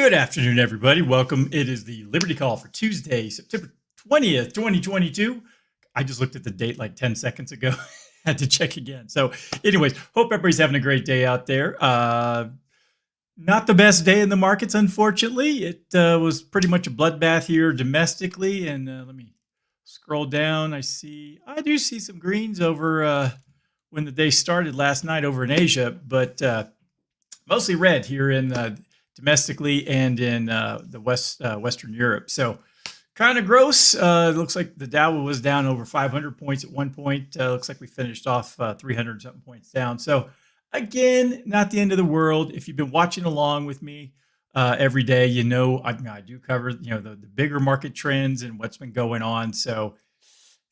Good afternoon, everybody. Welcome. It is the Liberty Call for Tuesday, September 20th, 2022. I just looked at the date like 10 seconds ago. Had to check again. So anyways, hope everybody's having a great day out there. Not the best day in the markets, unfortunately. It was pretty much a bloodbath here domestically. And let me scroll down. I do see some greens over when the day started last night over in Asia, but mostly red here in domestically and in the Western Europe. So kind of gross. It looks like the Dow was down over 500 points at one point. Looks like we finished off 300 something points down. So again, not the end of the world. If you've been watching along with me every day, you know I do cover the bigger market trends and what's been going on. So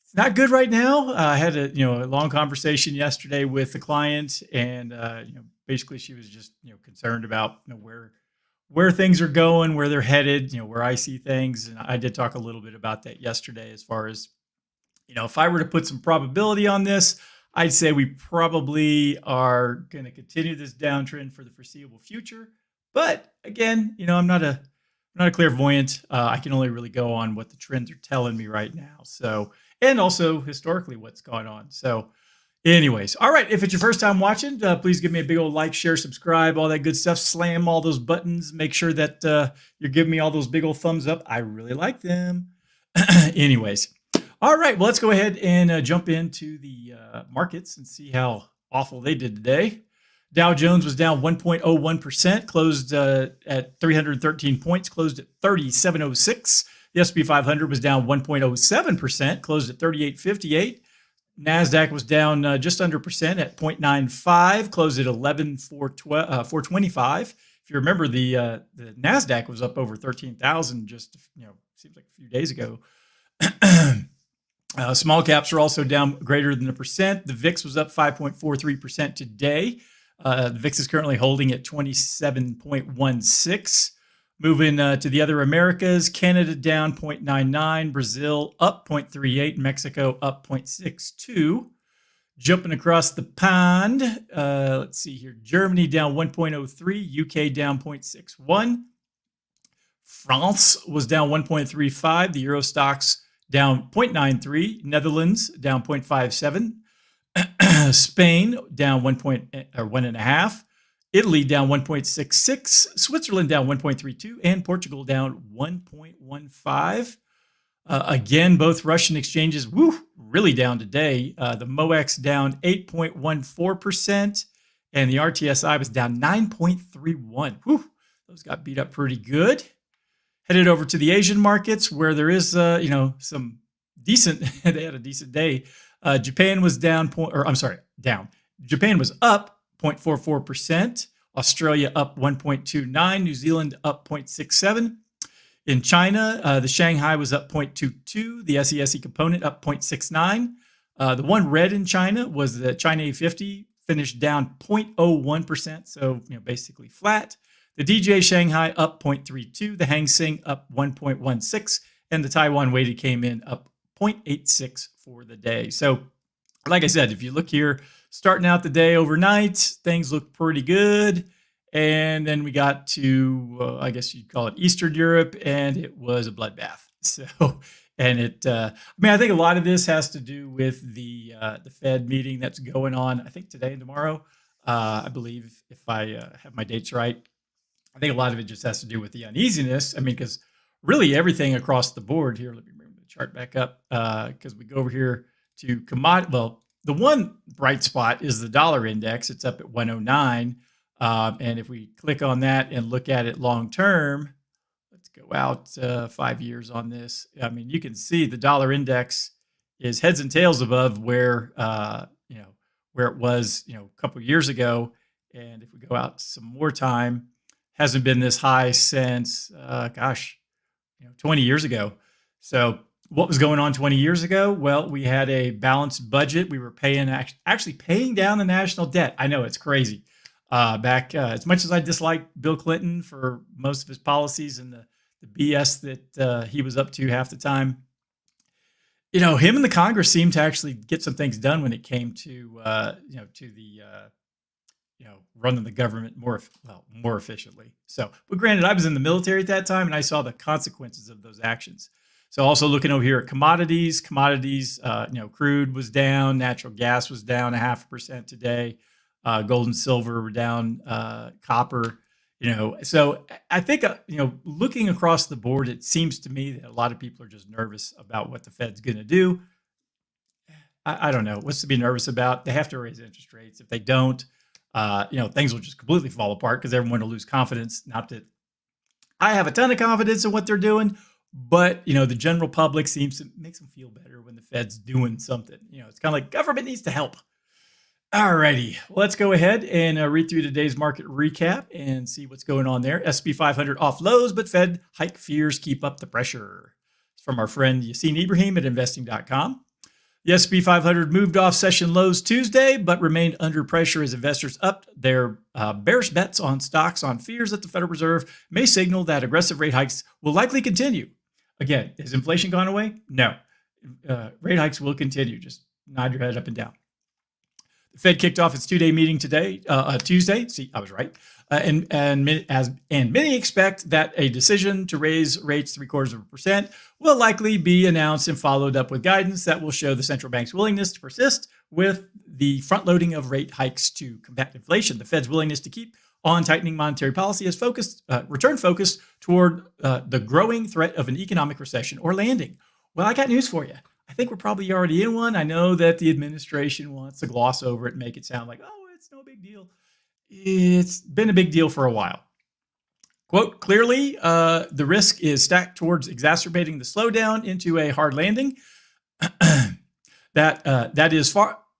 it's not good right now. I had a long conversation yesterday with the client, and basically she was just concerned about where things are going, where they're headed, where I see things. And I did talk a little bit about that yesterday as far as, if I were to put some probability on this, I'd say we probably are going to continue this downtrend for the foreseeable future. But again, I'm not a clairvoyant. I can only really go on what the trends are telling me right now. So, and also historically what's gone on. So anyways, all right. If it's your first time watching, please give me a big old like, share, subscribe, all that good stuff. Slam all those buttons. Make sure that you're giving me all those big old thumbs up. I really like them. Anyways, all right. Well, let's go ahead and jump into the markets and see how awful they did today. Dow Jones was down 1.01%, closed at 313 points, closed at 3706. The S&P 500 was down 1.07%, closed at 3858. NASDAQ was down just under percent at 0.95, closed at 11,425. If you remember, the NASDAQ was up over 13,000 just seems like a few days ago. Small caps are also down greater than a percent. The VIX was up 5.43% today. The VIX is currently holding at 27.16. Moving to the other Americas, Canada down 0.99, Brazil up 0.38, Mexico up 0.62. Jumping across the pond, let's see here. Germany down 1.03, UK down 0.61. France was down 1.35, the Euro Stoxx down 0.93, Netherlands down 0.57, Spain down 1.5. Italy down 1.66, Switzerland down 1.32, and Portugal down 1.15. Again, both Russian exchanges, really down today. The MOEX down 8.14%, and the RTSI was down 9.31. Those got beat up pretty good. Headed over to the Asian markets where there is, some decent. They had a decent day. Japan was down. Japan was up 0.44%, Australia up 1.29%, New Zealand up 0.67%. In China, the Shanghai was up 0.22%, the SESE component up 0.69%. The one red in China was the China A50, finished down 0.01%, so basically flat. The DJ Shanghai up 0.32%, the Hang Seng up 1.16%, and the Taiwan weighted came in up 0.86% for the day. So like I said, if you look here, starting out the day overnight, things look pretty good. And then we got to, I guess you'd call it Eastern Europe, and it was a bloodbath. So, and I think a lot of this has to do with the Fed meeting that's going on, I think today and tomorrow. I believe if I have my dates right, I think a lot of it just has to do with the uneasiness. Because really everything across the board here, let me bring the chart back up because we go over here to commodity. Well, the one bright spot is the dollar index. It's up at 109. And if we click on that and look at it long term, let's go out 5 years on this. You can see the dollar index is heads and tails above where it was, a couple of years ago. And if we go out some more time, hasn't been this high since, 20 years ago. So what was going on 20 years ago? Well, we had a balanced budget. We were actually paying down the national debt. I know it's crazy. Back as much as I dislike Bill Clinton for most of his policies and the BS that he was up to half the time, him and the Congress seemed to actually get some things done when it came to the running the government more efficiently. So, but granted, I was in the military at that time, and I saw the consequences of those actions. So, also looking over here at commodities, crude was down, natural gas was down 0.5% today, gold and silver were down, copper. So I think looking across the board, it seems to me that a lot of people are just nervous about what the Fed's going to do. I don't know what's to be nervous about. They have to raise interest rates. If they don't, things will just completely fall apart because everyone will lose confidence. Not that I have a ton of confidence in what they're doing, but the general public seems to make them feel better when the Fed's doing something. It's kind of like government needs to help. All righty, let's go ahead and read through today's market recap and see what's going on there. S&P 500 off lows, but Fed hike fears keep up the pressure. It's from our friend Yassine Ibrahim at investing.com. The S&P 500 moved off session lows Tuesday, but remained under pressure as investors upped their bearish bets on stocks on fears that the Federal Reserve may signal that aggressive rate hikes will likely continue. Again, has inflation gone away? No. Rate hikes will continue. Just nod your head up and down. The Fed kicked off its two-day meeting today, Tuesday. See, I was right. And many expect that a decision to raise rates 0.75% will likely be announced and followed up with guidance that will show the central bank's willingness to persist with the front-loading of rate hikes to combat inflation. The Fed's willingness to keep on tightening monetary policy has returned focus toward the growing threat of an economic recession or landing. Well, I got news for you. I think we're probably already in one. I know that the administration wants to gloss over it and make it sound like, oh, it's no big deal. It's been a big deal for a while. Quote, clearly, the risk is stacked towards exacerbating the slowdown into a hard landing. That is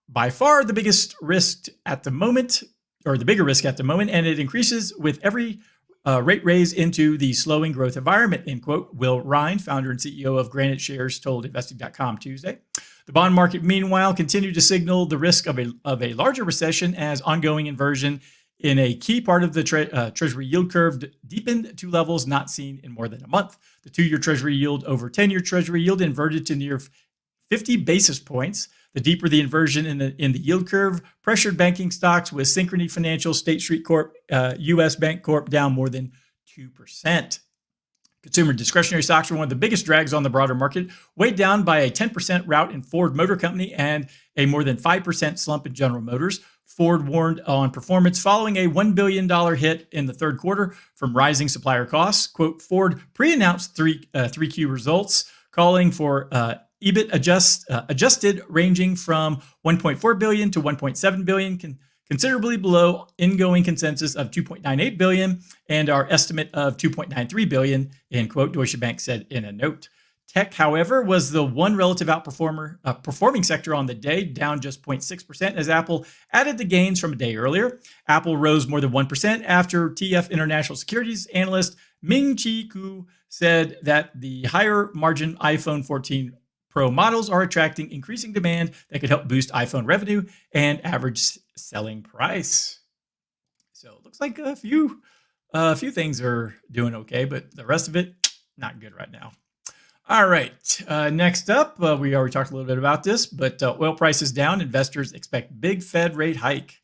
by far the biggest risk at the moment, or the bigger risk at the moment, and it increases with every rate raise into the slowing growth environment, end quote. Will Ryan, founder and CEO of Granite Shares, told investing.com Tuesday. The bond market, meanwhile, continued to signal the risk of a larger recession as ongoing inversion in a key part of the Treasury yield curve deepened to levels not seen in more than a month. The 2-year Treasury yield over 10-year Treasury yield inverted to near 50 basis points. The deeper the inversion in the yield curve pressured banking stocks with Synchrony Financial, State Street Corp, U.S. Bank Corp down more than 2%. Consumer discretionary stocks were one of the biggest drags on the broader market, weighed down by a 10% rout in Ford Motor Company and a more than 5% slump in General Motors. Ford warned on performance following a $1 billion hit in the third quarter from rising supplier costs. Quote, Ford pre-announced 3Q results, calling for EBIT adjusted ranging from $1.4 billion to $1.7 billion, considerably below ingoing consensus of $2.98 billion and our estimate of $2.93 billion, end quote, Deutsche Bank said in a note. Tech, however, was the one relative performing sector on the day, down just 0.6% as Apple added the gains from a day earlier. Apple rose more than 1% after TF International Securities analyst Ming-Chi Kuo said that the higher margin iPhone 14 Pro models are attracting increasing demand that could help boost iPhone revenue and average selling price. So it looks like a few things are doing okay, but the rest of it, not good right now. All right, next up, we already talked a little bit about this, but oil prices down. Investors expect big Fed rate hike.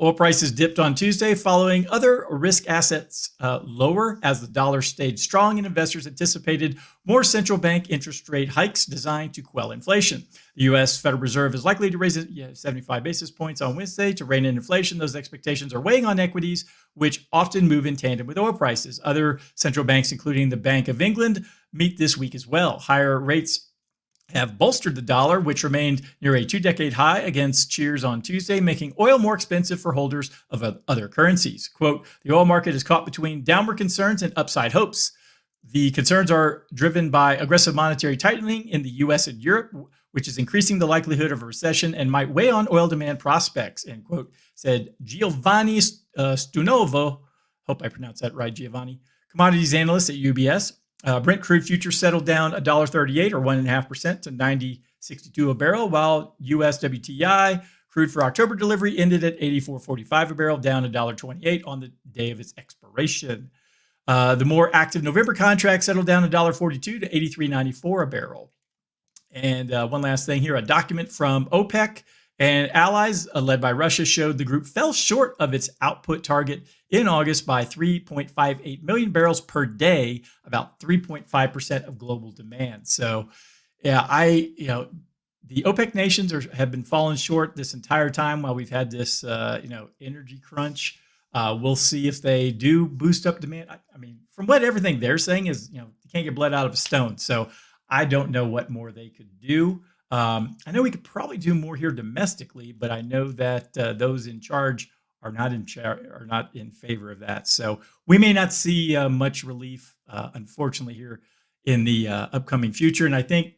Oil prices dipped on Tuesday following other risk assets lower as the dollar stayed strong and investors anticipated more central bank interest rate hikes designed to quell inflation. The U.S. Federal Reserve is likely to raise it 75 basis points on Wednesday to rein in inflation. Those expectations are weighing on equities, which often move in tandem with oil prices. Other central banks, including the Bank of England, meet this week as well. Higher rates have bolstered the dollar, which remained near a 2-decade high against cheers on Tuesday, making oil more expensive for holders of other currencies. Quote, the oil market is caught between downward concerns and upside hopes. The concerns are driven by aggressive monetary tightening in the U.S. and Europe, which is increasing the likelihood of a recession and might weigh on oil demand prospects, end quote, said Giovanni Stunovo. Hope I pronounced that right, Giovanni. Commodities analyst at UBS. Brent crude futures settled down $1.38 or 1.5% to $90.62 a barrel, while U.S. WTI crude for October delivery ended at $84.45 a barrel, down $1.28 on the day of its expiration. The more active November contract settled down $1.42 to $83.94 a barrel. And one last thing here, a document from OPEC And allies, led by Russia, showed the group fell short of its output target in August by 3.58 million barrels per day, about 3.5% of global demand. So, yeah, the OPEC nations have been falling short this entire time while we've had this, energy crunch. We'll see if they do boost up demand. I mean, from what everything they're saying is, you can't get blood out of a stone. So I don't know what more they could do. I know we could probably do more here domestically, but I know that those in charge are not in favor of that. So we may not see much relief, unfortunately, here in the upcoming future. And I think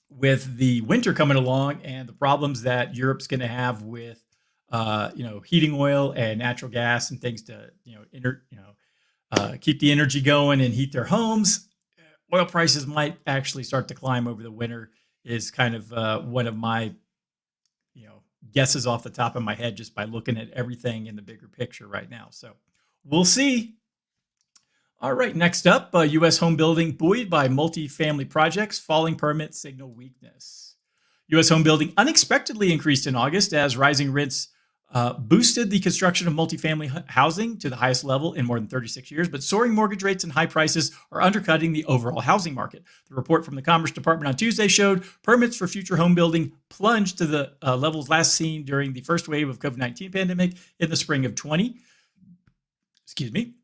with the winter coming along and the problems that Europe's going to have with heating oil and natural gas and things to keep the energy going and heat their homes, oil prices might actually start to climb over the winter. Is kind of one of my guesses off the top of my head just by looking at everything in the bigger picture right now. So we'll see. All right, next up, U.S. home building buoyed by multifamily projects, falling permits signal weakness. U.S. home building unexpectedly increased in August as rising rents boosted the construction of multifamily housing to the highest level in more than 36 years, but soaring mortgage rates and high prices are undercutting the overall housing market. The report from the Commerce Department on Tuesday showed permits for future home building plunged to the levels last seen during the first wave of COVID-19 pandemic in the spring of 20. Excuse me.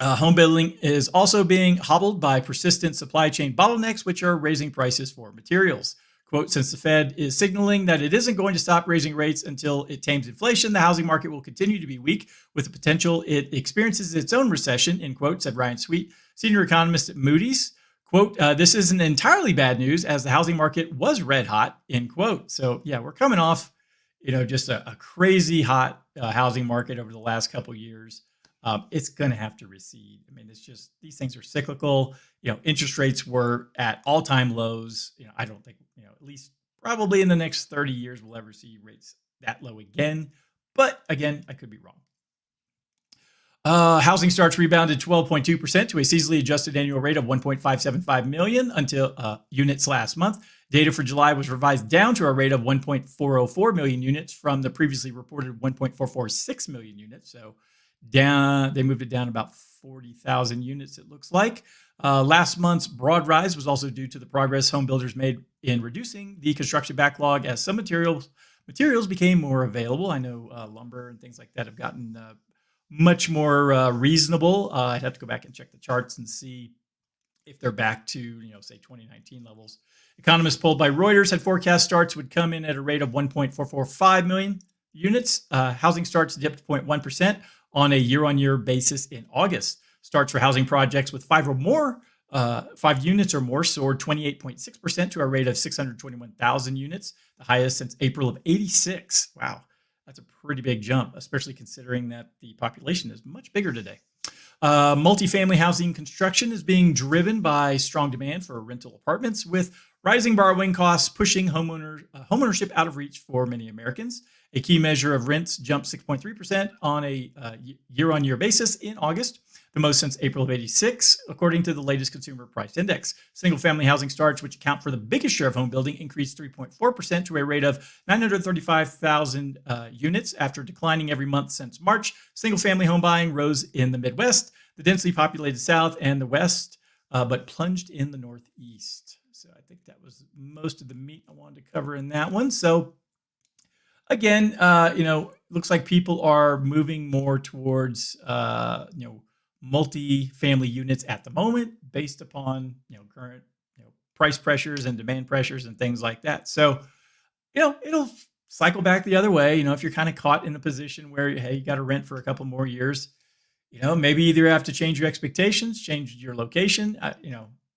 Home building is also being hobbled by persistent supply chain bottlenecks, which are raising prices for materials. Quote, since the Fed is signaling that it isn't going to stop raising rates until it tames inflation, the housing market will continue to be weak with the potential it experiences its own recession, end quote, said Ryan Sweet, senior economist at Moody's. Quote, this isn't entirely bad news as the housing market was red hot, end quote. So yeah, we're coming off, just a crazy hot housing market over the last couple of years. It's going to have to recede. I mean, it's just, these things are cyclical. Interest rates were at all-time lows. I don't think, at least probably in the next 30 years, we'll ever see rates that low again. But again, I could be wrong. Housing starts rebounded 12.2% to a seasonally adjusted annual rate of 1.575 million until units last month. Data for July was revised down to a rate of 1.404 million units from the previously reported 1.446 million units. So they moved it down about 40,000 units, it looks like. Last month's broad rise was also due to the progress home builders made in reducing the construction backlog as some materials became more available. I know lumber and things like that have gotten much more reasonable. I'd have to go back and check the charts and see if they're back to, say 2019 levels. Economists polled by Reuters had forecast starts would come in at a rate of 1.445 million units. Housing starts dipped 0.1% on a year-on-year basis in August. Starts for housing projects with 5 units or more soared 28.6% to a rate of 621,000 units, the highest since April of '86. Wow, that's a pretty big jump, especially considering that the population is much bigger today. Multifamily housing construction is being driven by strong demand for rental apartments, with rising borrowing costs pushing homeownership out of reach for many Americans. A key measure of rents jumped 6.3% on a year-on-year basis in August, the most since April of '86, according to the latest Consumer Price Index. Single-family housing starts, which account for the biggest share of home building, increased 3.4% to a rate of 935,000 units after declining every month since March. Single-family home buying rose in the Midwest, the densely populated South, and the West, but plunged in the Northeast. So I think that was most of the meat I wanted to cover in that one. So again, looks like people are moving more towards, multi-family units at the moment based upon, current, price pressures and demand pressures and things like that. So, it'll cycle back the other way. If you're kind of caught in a position where, hey, you got to rent for a couple more years, maybe either have to change your expectations, change your location.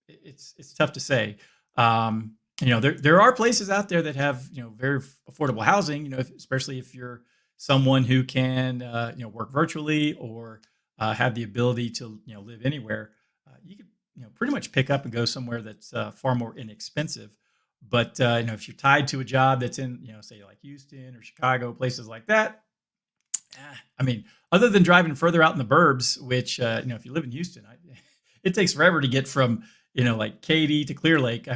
It's tough to say. There are places out there that have, very affordable housing, especially if you're someone who can, work virtually or have the ability to, live anywhere. You could, pretty much pick up and go somewhere that's far more inexpensive. But, if you're tied to a job that's in, say like Houston or Chicago, places like that, other than driving further out in the burbs, which, if you live in Houston, it takes forever to get from, like Katy to Clear Lake.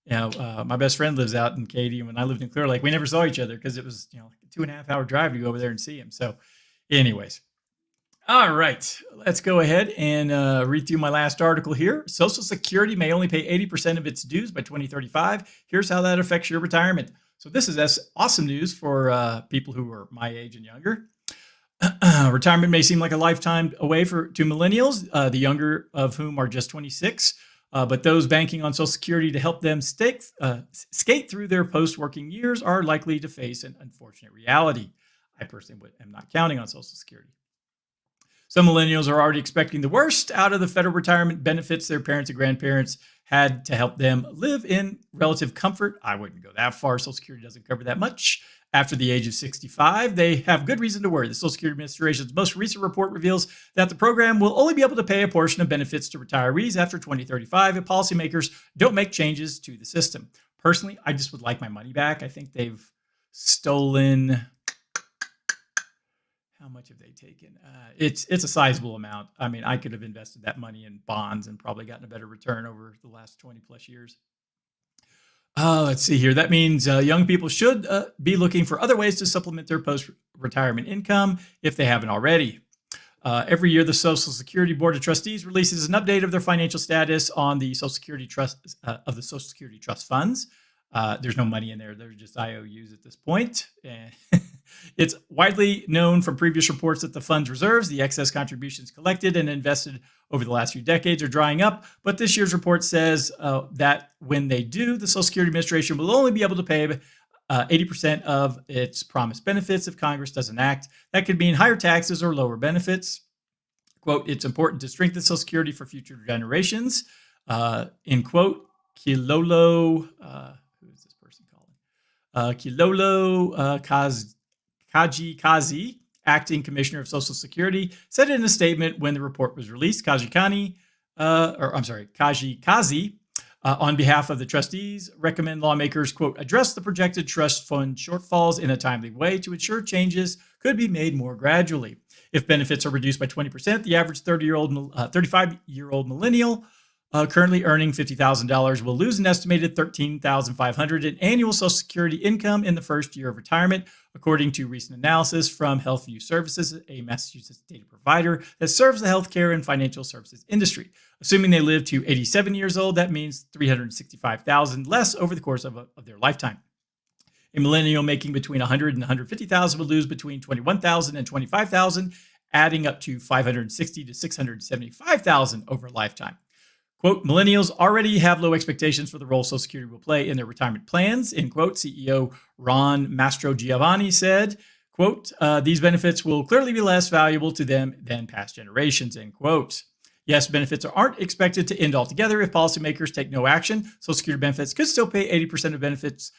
My best friend lives out in Katy, and when I lived in Clear Lake, we never saw each other because it was, like a 2.5 hour drive to go over there and see him. So, anyways, all right, let's go ahead and read through my last article here. Social Security may only pay 80% of its dues by 2035. Here's how that affects your retirement. So this is awesome news for people who are my age and younger. Retirement may seem like a lifetime away to millennials, the younger of whom are just 26. But those banking on Social Security to help them skate through their post-working years are likely to face an unfortunate reality. I personally am not counting on Social Security. Some millennials are already expecting the worst out of the federal retirement benefits their parents and grandparents had to help them live in relative comfort. I wouldn't go that far. Social Security doesn't cover that much. After the age of 65, they have good reason to worry. The Social Security Administration's most recent report reveals that the program will only be able to pay a portion of benefits to retirees after 2035 if policymakers don't make changes to the system. Personally, I just would like my money back. I think they've stolen... How much have they taken? It's a sizable amount. I mean, I could have invested that money in bonds and probably gotten a better return over the last 20 plus years. Let's see here. That means young people should be looking for other ways to supplement their post-retirement income if they haven't already. Every year, the Social Security Board of Trustees releases an update of their financial status on the Social Security Trust of the Social Security Trust funds. There's no money in there. They're just IOUs at this point. And it's widely known from previous reports that the fund's reserves, the excess contributions collected and invested over the last few decades, are drying up. But this year's report says that when they do, the Social Security Administration will only be able to pay 80% of its promised benefits if Congress doesn't act. That could mean higher taxes or lower benefits. Quote, it's important to strengthen Social Security for future generations. In quote, Kilolo... Kilolo Kaji, acting commissioner of Social Security, said in a statement when the report was released, Kaji Kazi, on behalf of the trustees, recommend lawmakers, quote, address the projected trust fund shortfalls in a timely way to ensure changes could be made more gradually. If benefits are reduced by 20%, the average 35-year-old millennial currently earning $50,000 will lose an estimated $13,500 in annual Social Security income in the first year of retirement, according to recent analysis from HealthView Services, a Massachusetts data provider that serves the healthcare and financial services industry. Assuming they live to 87 years old, that means $365,000 less over the course of their lifetime. A millennial making between $100,000 and $150,000 will lose between $21,000 and $25,000, adding up to $560,000 to $675,000 over a lifetime. Quote, millennials already have low expectations for the role Social Security will play in their retirement plans, end quote. CEO Ron Mastrogiovanni said, quote, these benefits will clearly be less valuable to them than past generations, end quote. Yes, benefits aren't expected to end altogether if policymakers take no action. Social Security benefits could still pay 80% of benefits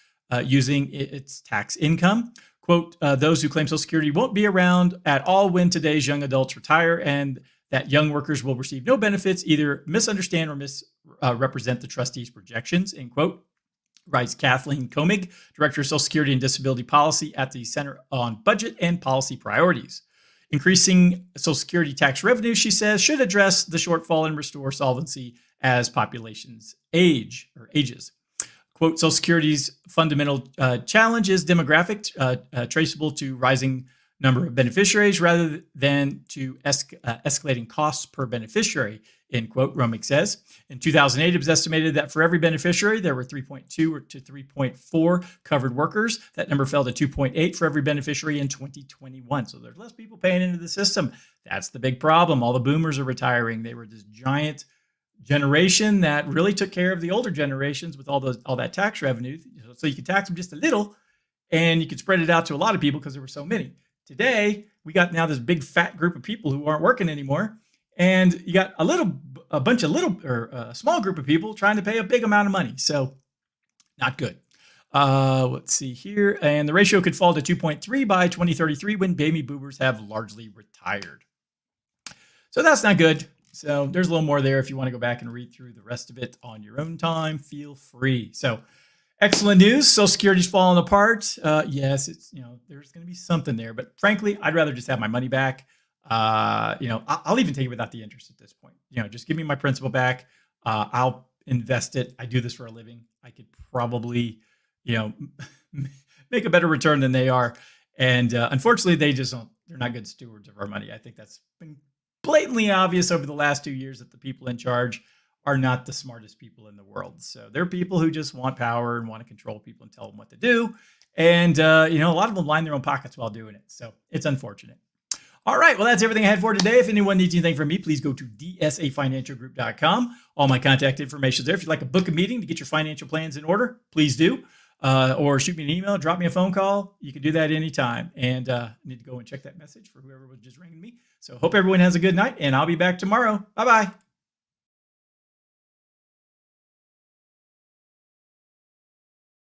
using its tax income. Quote, those who claim Social Security won't be around at all when today's young adults retire and that young workers will receive no benefits, either misunderstand or misrepresent the trustees' projections, end quote, writes Kathleen Comig, Director of Social Security and Disability Policy at the Center on Budget and Policy Priorities. Increasing Social Security tax revenue, she says, should address the shortfall and restore solvency as populations ages. Quote, Social Security's fundamental challenge is demographic, traceable to rising number of beneficiaries rather than to escalating costs per beneficiary, end quote, Romig says. In 2008, it was estimated that for every beneficiary, there were 3.2 to 3.4 covered workers. That number fell to 2.8 for every beneficiary in 2021. So there's less people paying into the system. That's the big problem. All the boomers are retiring. They were this giant generation that really took care of the older generations with all that tax revenue. So you could tax them just a little and you could spread it out to a lot of people because there were so many. Today, we got now this big fat group of people who aren't working anymore. And you got a small group of people trying to pay a big amount of money. So not good. Let's see here. And the ratio could fall to 2.3 by 2033 when baby boomers have largely retired. So that's not good. So there's a little more there. If you want to go back and read through the rest of it on your own time, feel free. So excellent news. Social Security's falling apart. Yes, it's, there's going to be something there, but frankly, I'd rather just have my money back. I'll even take it without the interest at this point. Just give me my principal back. I'll invest it. I do this for a living. I could probably, you know, make a better return than they are. And unfortunately, they just don't. They're not good stewards of our money. I think that's been blatantly obvious over the last 2 years that the people in charge are not the smartest people in the world. So they're people who just want power and want to control people and tell them what to do. And, a lot of them line their own pockets while doing it. So it's unfortunate. All right. Well, that's everything I had for today. If anyone needs anything from me, please go to dsafinancialgroup.com. All my contact information is there. If you'd like to book a meeting to get your financial plans in order, please do. Or shoot me an email, drop me a phone call. You can do that anytime. And I need to go and check that message for whoever was just ringing me. So hope everyone has a good night, and I'll be back tomorrow. Bye-bye.